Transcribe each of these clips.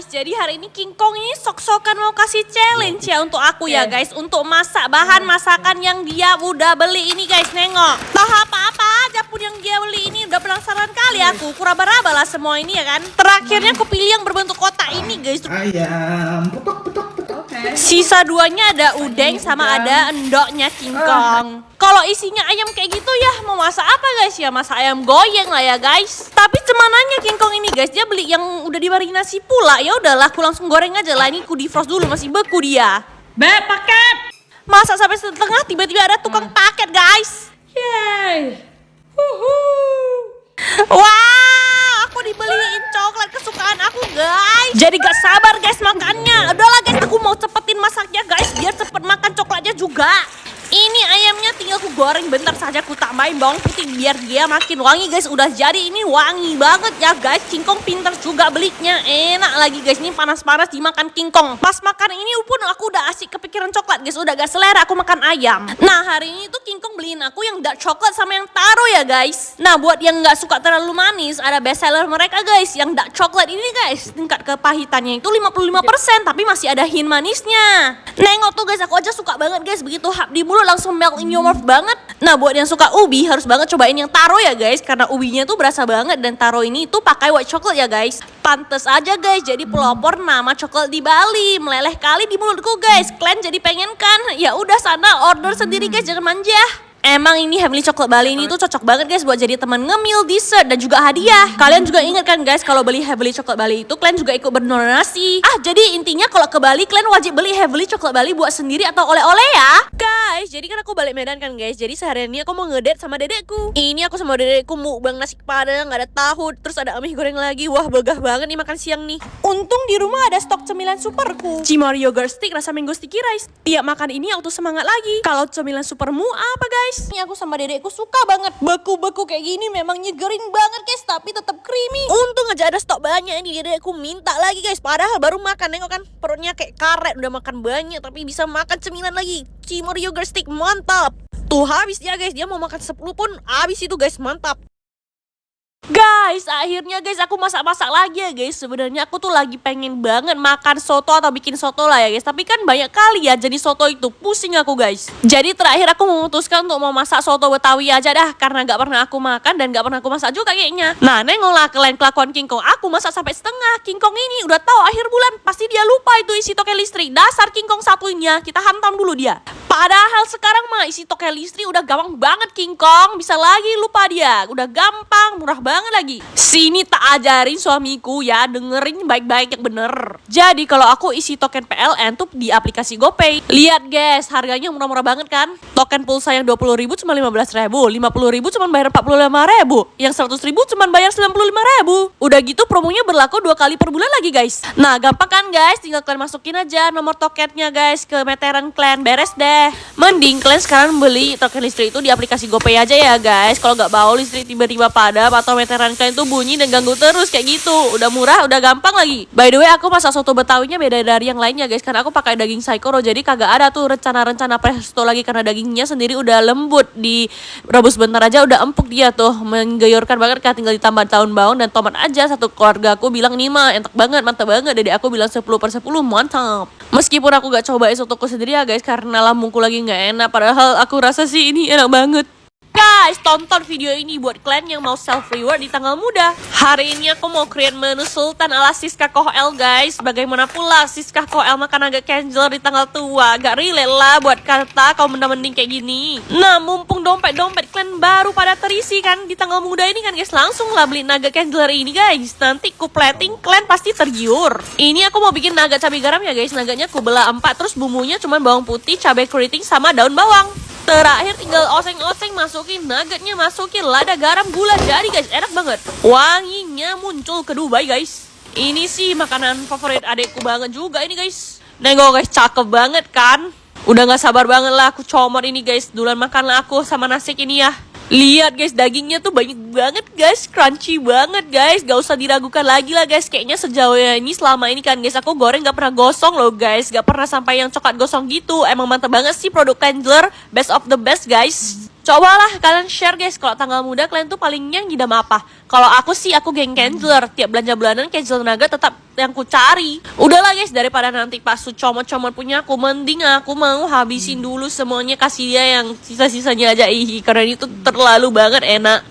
Guys, jadi hari ini King Kong ini sok-sokan mau kasih challenge ya untuk aku ya guys. Untuk masak bahan masakan yang dia udah beli ini guys, nengok. Tahu apa-apa aja pun yang dia beli ini udah penasaran kali aku. Kuraba-raba lah semua ini ya kan. Terakhirnya aku pilih yang berbentuk kotak ini guys. Ayam, petok petok petok. Sisa duanya ada udeng sama ada endoknya King Kong. Kalau isinya ayam kayak gitu ya mau masak apa guys ya? Masak ayam goyang lah ya guys. Tapi cemananya King Kong ini guys, dia beli yang udah dimarinasi pula. Ya udahlah, aku langsung goreng aja lah. Ini aku defrost dulu, masih beku dia. Beb, paket. Masak sampai setengah tiba-tiba ada tukang paket guys. Yeay. Wah, aku dibeliin coklat kesukaan aku guys. Jadi gak sabar guys makannya. Udahlah guys, aku mau cepetin masaknya guys, biar cepet makan coklatnya juga. Ini ayamnya tinggal aku goreng bentar saja, aku tambahin bawang putih biar dia makin wangi guys. Udah jadi, ini wangi banget ya guys. King Kong pintar juga belinya, enak lagi guys. Ini panas-panas dimakan King Kong. Pas makan ini pun aku udah asik kepikiran coklat guys. Udah gak selera aku makan ayam. Nah hari ini tuh King Kong beliin aku yang dark coklat sama yang taro ya guys. Nah buat yang gak suka terlalu manis, ada best seller mereka guys, yang dark coklat ini guys. Tingkat kepahitannya itu 55%, tapi masih ada hint manisnya. Nengok tuh guys, aku aja suka banget guys. Begitu hap di mulut langsung melt in your mouth banget. Nah buat yang suka ubi harus banget cobain yang taro ya guys, karena ubinya tuh berasa banget. Dan taro ini tuh pakai white chocolate ya guys. Pantes aja guys jadi pelopor nama coklat di Bali. Meleleh kali di mulutku guys. Kalian jadi pengen kan? Ya udah sana order sendiri guys, jangan manja. Emang ini Heavenly Chocolate Bali ini tuh cocok banget guys buat jadi teman ngemil, dessert, dan juga hadiah. Kalian juga ingat kan guys, kalau beli Heavenly Chocolate Bali itu kalian juga ikut berdonasi. Jadi intinya kalau ke Bali kalian wajib beli Heavenly Chocolate Bali buat sendiri atau oleh-oleh ya. Guys, jadi kan aku balik Medan kan guys. Jadi seharian ini aku mau ngedate sama dedekku. Ini aku sama dedekku mukbang nasi padang, ada tahu, terus ada mie goreng lagi. Wah begah banget nih makan siang nih. Untung di rumah ada stok cemilan superku, Cimori yogurt stick rasa mango sticky rice. Tiap makan ini auto semangat lagi. Kalau cemilan supermu apa guys? Ini aku sama dedekku suka banget. Beku-beku kayak gini memang nyegerin banget guys, tapi tetap creamy. Untung aja ada stok banyak ini, dedekku minta lagi guys. Padahal baru makan, nengok kan perutnya kayak karet, udah makan banyak tapi bisa makan cemilan lagi. Cimori yogurt stick mantap. Tuh habis dia guys, dia mau makan 10 pun habis itu guys, mantap. Guys, akhirnya guys aku masak-masak lagi ya guys. Sebenarnya aku tuh lagi pengen banget makan soto atau bikin soto lah ya guys. Tapi kan banyak kali ya jadi soto itu, pusing aku guys. Jadi terakhir aku memutuskan untuk mau masak soto Betawi aja dah, karena gak pernah aku makan dan gak pernah aku masak juga kayaknya. Nah nengoklah kalian kelakuan King Kong. Aku masak sampai setengah. King Kong ini udah tahu akhir bulan pasti dia lupa itu isi token listrik. Dasar King Kong satunya, kita hantam dulu dia. Padahal sekarang mah isi token listrik udah gampang banget King Kong. Bisa lagi lupa dia. Udah gampang, murah banget lagi. Sini tak ajarin suamiku ya, dengerin baik-baik yang bener. Jadi kalau aku isi token PLN tuh di aplikasi GoPay. Lihat guys, harganya murah-murah banget kan. Token pulsa yang 20.000 cuma 15.000, 50.000 cuma bayar 45.000, yang 100.000 cuma bayar 95.000. Udah gitu promonya berlaku 2 kali per bulan lagi guys. Nah gampang kan guys, tinggal kalian masukin aja nomor tokennya guys ke meteran kalian, beres deh. Mending kalian sekarang beli token listrik itu di aplikasi GoPay aja ya guys. Kalau nggak mau listrik tiba-tiba padam atau meteran kalian tuh bunyi dan ganggu terus kayak gitu. Udah murah, udah gampang lagi. By the way, aku masak soto Betawinya beda dari yang lainnya guys, karena aku pakai daging saikoro. Jadi kagak ada tuh rencana-rencana presto lagi, karena dagingnya sendiri udah lembut. Direbus bentar aja udah empuk dia tuh, menggayurkan banget kan. Tinggal ditambah daun bawang dan tomat aja. Satu keluarga aku bilang ini mah enak banget, mantap banget. Dedek aku bilang 10/10 mantap. Meskipun aku gak cobain sotoku sendiri ya guys, karena lambungku lagi gak enak. Padahal aku rasa sih ini enak banget. Guys, tonton video ini buat kalian yang mau self reward di tanggal muda. Hari ini aku mau create menu sultan ala Siska Kohel guys. Bagaimana pula Siska Kohel makan agak casual di tanggal tua. Gak relate lah buat kata kau mending kayak gini. Nah mumpung dompet-dompet kalian baru pada terisi kan di tanggal muda ini kan guys, langsung lah beli nugget casual ini guys. Nanti ku plating kalian pasti tergiur. Ini aku mau bikin nugget cabai garam ya guys. Nuggetnya ku belah 4, terus bumbunya cuma bawang putih, cabai keriting sama daun bawang. Terakhir tinggal oseng-oseng, masukin nuggetnya, masukin lada, garam, gula, jadi guys enak banget. Wanginya muncul ke Dubai guys. Ini sih makanan favorit adekku banget juga ini guys. Nengok guys, cakep banget kan. Udah gak sabar banget lah aku comot ini guys. Duluan makan aku sama nasi ini ya. Lihat guys, dagingnya tuh banyak banget guys, crunchy banget guys. Gak usah diragukan lagi lah guys. Kayaknya sejauh ini selama ini kan guys, aku goreng gak pernah gosong loh guys. Gak pernah sampai yang coklat gosong gitu. Emang mantap banget sih produk Candler, best of the best guys. Cobalah kalian share guys, kalau tanggal muda kalian tuh palingnya ngidam apa? Kalau aku sih aku geng Kenzer, tiap belanja bulanan Kenzel Naga tetap yang ku cari. Udahlah guys, daripada nanti pas comot-comot punya aku, mending aku mau habisin dulu semuanya, kasih dia yang sisa-sisanya aja. Ih, karena itu terlalu banget enak.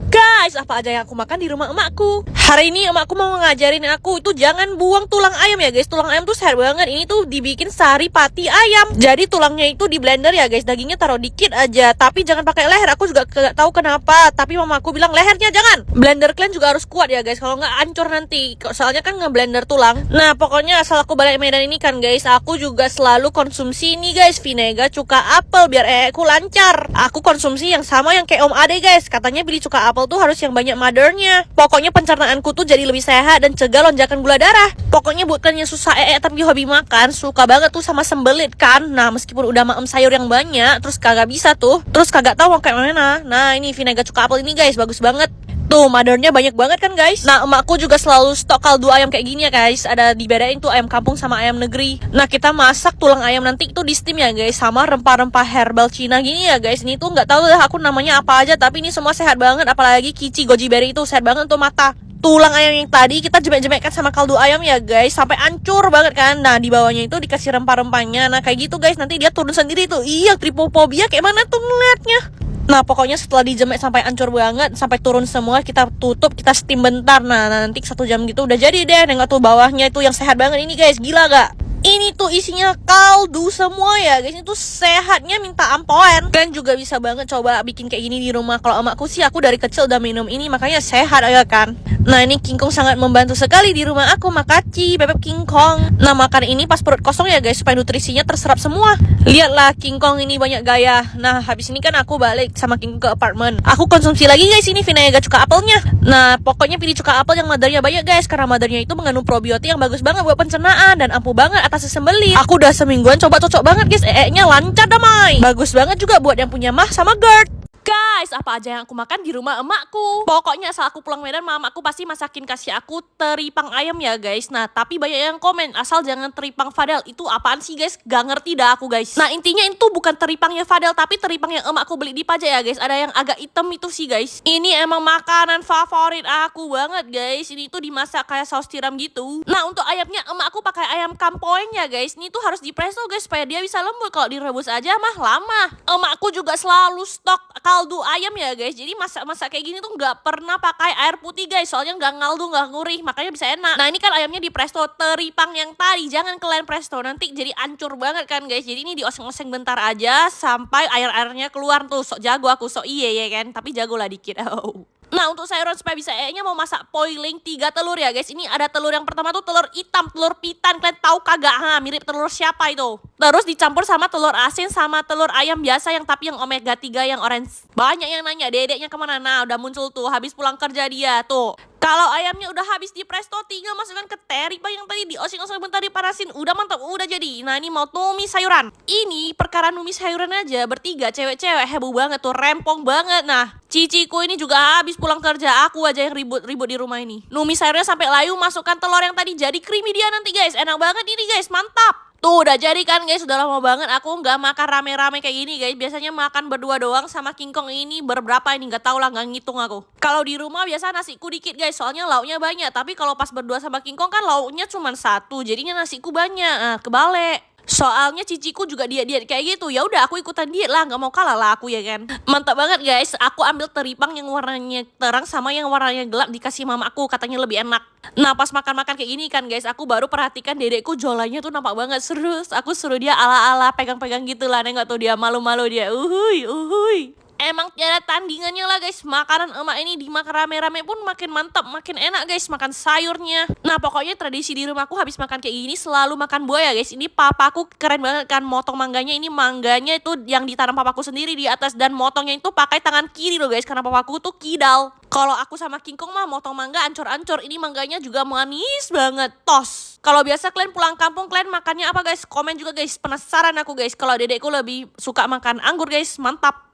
Guys, apa aja yang aku makan di rumah emakku? Hari ini emakku mau ngajarin aku itu jangan buang tulang ayam ya guys. Tulang ayam tuh sehat banget. Ini tuh dibikin sari pati ayam. Jadi tulangnya itu di blender ya guys. Dagingnya taruh dikit aja. Tapi jangan pakai leher. Aku juga gak tahu kenapa. Tapi mamaku bilang lehernya jangan. Blender kalian juga harus kuat ya guys. Kalau nggak hancur nanti. Soalnya kan ngeblender tulang. Nah pokoknya asal aku balik Medan ini kan guys, aku juga selalu konsumsi ini guys, vinega cuka apel biar aku lancar. Aku konsumsi yang sama yang kayak Om Ade guys. Katanya beli cuka apel tuh harus yang banyak mothernya. Pokoknya pencernaanku tuh jadi lebih sehat dan cegah lonjakan gula darah. Pokoknya buat kalian yang susah tapi hobi makan, suka banget tuh sama sembelit kan. Nah meskipun udah maem sayur yang banyak, terus kagak bisa tuh, terus kagak tahu mau kayak mana. Nah ini vinega cuka apel ini guys, bagus banget. Tuh, mothernya banyak banget kan guys. Nah, emakku juga selalu stok kaldu ayam kayak gini ya guys. Ada dibedain tuh ayam kampung sama ayam negeri. Nah, kita masak tulang ayam nanti itu di steam ya guys, sama rempah-rempah herbal Cina gini ya guys. Ini tuh nggak tahu lah aku namanya apa aja, tapi ini semua sehat banget. Apalagi kici goji berry itu sehat banget untuk mata. Tulang ayam yang tadi kita jemek-jemekkan sama kaldu ayam ya guys, sampai hancur banget kan. Nah, di bawahnya itu dikasih rempah-rempahnya. Nah, kayak gitu guys, nanti dia turun sendiri tuh. Iya, tripofobia kayak mana tuh ngeliatnya. Nah pokoknya setelah dijemek sampai hancur banget, sampai turun semua, kita tutup, kita steam bentar. Nah nanti 1 jam gitu udah jadi deh. Nengok tuh bawahnya itu yang sehat banget ini guys, gila gak? Ini tuh isinya kaldu semua ya guys. Ini tuh sehatnya minta ampun. Kalian juga bisa banget coba bikin kayak gini di rumah. Kalau emakku sih aku dari kecil udah minum ini, makanya sehat ya kan. Nah ini King Kong sangat membantu sekali di rumah aku. Makasih bebek King Kong. Nah makan ini pas perut kosong ya guys, supaya nutrisinya terserap semua. Lihatlah King Kong ini banyak gaya. Nah habis ini kan aku balik sama King Kong ke apartemen. Aku konsumsi lagi guys ini vinega cuka apelnya. Nah pokoknya pilih cuka apel yang mothernya banyak guys, karena mothernya itu mengandung probiotik yang bagus banget buat pencernaan dan ampuh banget atas sembelih. Aku udah semingguan coba, cocok banget guys. Nya lancar damai. Bagus banget juga buat yang punya mah sama GERD. Guys, apa aja yang aku makan di rumah emakku? Pokoknya asal aku pulang Medan, mamaku pasti masakin kasih aku teripang ayam ya guys. Nah, tapi banyak yang komen, asal jangan teripang Fadel. Itu apaan sih guys? Gak ngerti dah aku guys. Nah, intinya itu bukan teripangnya Fadel, tapi teripang yang emakku beli di pajak ya guys. Ada yang agak hitam itu sih guys. Ini emang makanan favorit aku banget guys. Ini tuh dimasak kayak saus tiram gitu. Nah, untuk ayamnya emakku pakai ayam kampoeng ya guys. Ini tuh harus dipresto guys, supaya dia bisa lembut. Kalau direbus aja mah lama. Emakku juga selalu stok kaldu ayam ya guys. Jadi masak-masak kayak gini tuh nggak pernah pakai air putih guys, soalnya nggak ngaldu, nggak gurih, makanya bisa enak. Nah ini kan ayamnya di presto teripang yang tadi, jangan kalian presto, nanti jadi ancur banget kan guys. Jadi ini dioseng-oseng bentar aja sampai air-airnya keluar tuh. Sok jago aku, sok iye ya kan, tapi jago lah dikit. Nah untuk sayuran supaya bisa nya mau masak poiling 3 telur ya guys. Ini ada telur yang pertama tuh telur hitam, telur pitan. Kalian tahu kagak? Mirip telur siapa itu? Terus dicampur sama telur asin sama telur ayam biasa yang tapi yang omega 3 yang orange. Banyak yang nanya dedeknya kemana? Nah udah muncul tuh habis pulang kerja dia tuh. Kalau ayamnya udah habis di presto, tinggal masukkan ke teripang yang tadi dioseng-oseng bentar dipanasin. Udah mantap, udah jadi. Nah ini mau tumis sayuran. Ini perkara numis sayuran aja bertiga cewek-cewek heboh banget tuh, rempong banget. Nah ciciku ini juga habis pulang kerja, aku aja yang ribut-ribut di rumah ini. Numis sayurnya sampai layu, masukkan telur yang tadi jadi creamy dia nanti guys. Enak banget ini guys, mantap. Tuh udah jadi kan guys, udah lama banget aku nggak makan rame-rame kayak gini guys. Biasanya makan berdua doang sama King Kong ini berberapa ini nggak tahu lah, nggak ngitung aku. Kalau di rumah biasa nasiku dikit guys, soalnya lauknya banyak. Tapi kalau pas berdua sama King Kong kan lauknya cuma 1, jadinya nasiku banyak. Nah, kebalik. Soalnya ciciku juga diet kayak gitu. Ya udah aku ikutan diet lah, nggak mau kalah lah aku ya kan. Mantap banget guys. Aku ambil teripang yang warnanya terang sama yang warnanya gelap, dikasih mamaku, katanya lebih enak. Nah pas makan-makan kayak gini kan guys, aku baru perhatikan dedekku jualannya tuh nampak banget seru. Aku suruh dia ala-ala pegang-pegang gitu lah. Nengok tuh dia malu-malu dia. Uhuy. Emang tiada tandingannya lah guys. Makanan emak ini dimakan rame-rame pun makin mantap, makin enak guys. Makan sayurnya. Nah pokoknya tradisi di rumahku habis makan kayak gini selalu makan buah ya guys. Ini papaku keren banget kan motong mangganya. Ini mangganya itu yang ditanam papaku sendiri di atas. Dan motongnya itu pakai tangan kiri loh guys, karena papaku tuh kidal. Kalau aku sama King Kong mah motong mangga ancur-ancur. Ini mangganya juga manis banget, tos. Kalau biasa kalian pulang kampung kalian makannya apa guys? Komen juga guys, penasaran aku guys. Kalau dedekku lebih suka makan anggur guys, mantap.